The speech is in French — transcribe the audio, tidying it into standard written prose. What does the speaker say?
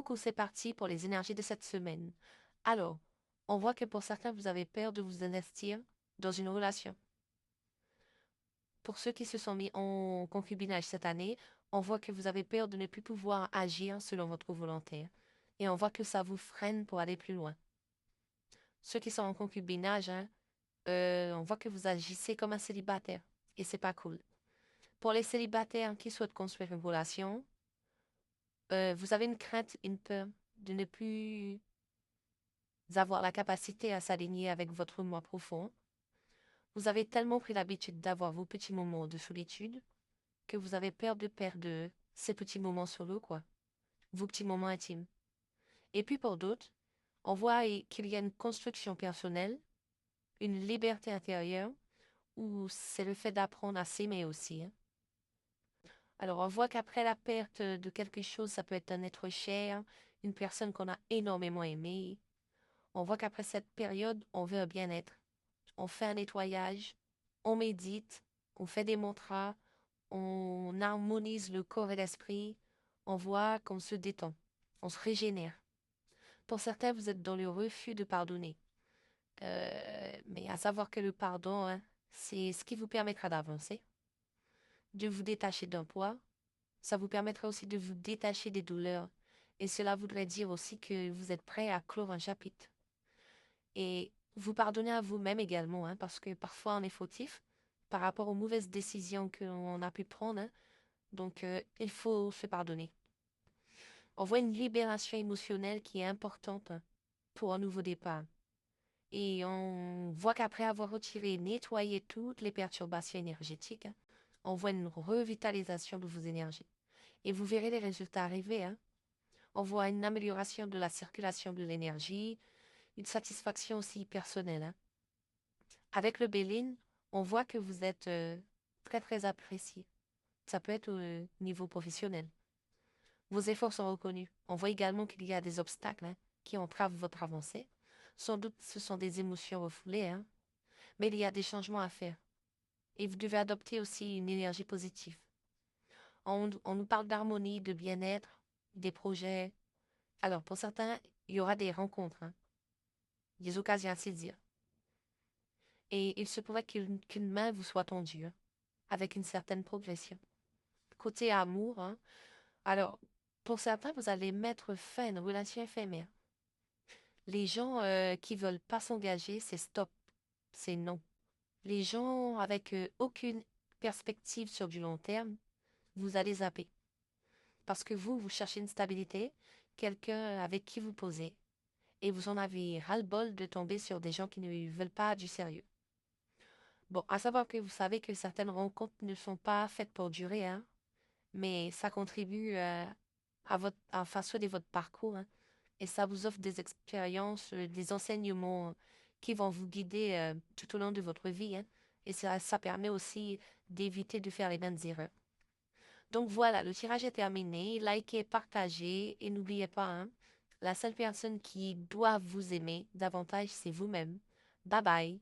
coucou, c'est parti pour les énergies de cette semaine. Alors, on voit que pour certains, vous avez peur de vous investir dans une relation. Pour ceux qui se sont mis en concubinage cette année, on voit que vous avez peur de ne plus pouvoir agir selon votre volonté. Et on voit que ça vous freine pour aller plus loin. Ceux qui sont en concubinage, on voit que vous agissez comme un célibataire. Et c'est pas cool. Pour les célibataires qui souhaitent construire une relation, vous avez une crainte, une peur de ne plus avoir la capacité à s'aligner avec votre moi profond. Vous avez tellement pris l'habitude d'avoir vos petits moments de solitude que vous avez peur de perdre ces petits moments solo, quoi. Vos petits moments intimes. Et puis pour d'autres, on voit qu'il y a une construction personnelle, une liberté intérieure, où c'est le fait d'apprendre à s'aimer aussi, hein. Alors on voit qu'après la perte de quelque chose, ça peut être un être cher, une personne qu'on a énormément aimée. On voit qu'après cette période, on veut un bien-être. On fait un nettoyage, on médite, on fait des mantras, on harmonise le corps et l'esprit, on voit qu'on se détend, on se régénère. Pour certains, vous êtes dans le refus de pardonner. Mais à savoir que le pardon, hein, c'est ce qui vous permettra d'avancer, de vous détacher d'un poids. Ça vous permettra aussi de vous détacher des douleurs. Et cela voudrait dire aussi que vous êtes prêt à clore un chapitre. Et vous pardonnez à vous-même également, hein, parce que parfois on est fautif par rapport aux mauvaises décisions qu'on a pu prendre, hein. Donc, il faut se pardonner. On voit une libération émotionnelle qui est importante pour un nouveau départ. Et on voit qu'après avoir retiré et nettoyé toutes les perturbations énergétiques, hein, on voit une revitalisation de vos énergies. Et vous verrez les résultats arriver, hein. On voit une amélioration de la circulation de l'énergie, une satisfaction aussi personnelle, hein. Avec le Béline, on voit que vous êtes très très apprécié. Ça peut être au niveau professionnel. Vos efforts sont reconnus. On voit également qu'il y a des obstacles, hein, qui entravent votre avancée. Sans doute ce sont des émotions refoulées, hein, mais il y a des changements à faire. Et vous devez adopter aussi une énergie positive. On nous parle d'harmonie, de bien-être, des projets. Alors pour certains, il y aura des rencontres, hein, des occasions à saisir. Et il se pourrait qu'une main vous soit tendue, hein, avec une certaine progression. Côté amour, hein, alors, pour certains, vous allez mettre fin à une relation éphémère. Les gens qui veulent pas s'engager, c'est stop, c'est non. Les gens avec aucune perspective sur du long terme, vous allez zapper. Parce que vous cherchez une stabilité, quelqu'un avec qui vous posez, et vous en avez ras-le-bol de tomber sur des gens qui ne veulent pas du sérieux. Bon, à savoir que vous savez que certaines rencontres ne sont pas faites pour durer, hein, mais ça contribue à façonner votre parcours, hein, et ça vous offre des expériences, des enseignements qui vont vous guider tout au long de votre vie, hein, et ça permet aussi d'éviter de faire les mêmes erreurs. Donc voilà, le tirage est terminé. Likez, partagez et n'oubliez pas, hein, la seule personne qui doit vous aimer davantage, c'est vous-même. Bye bye.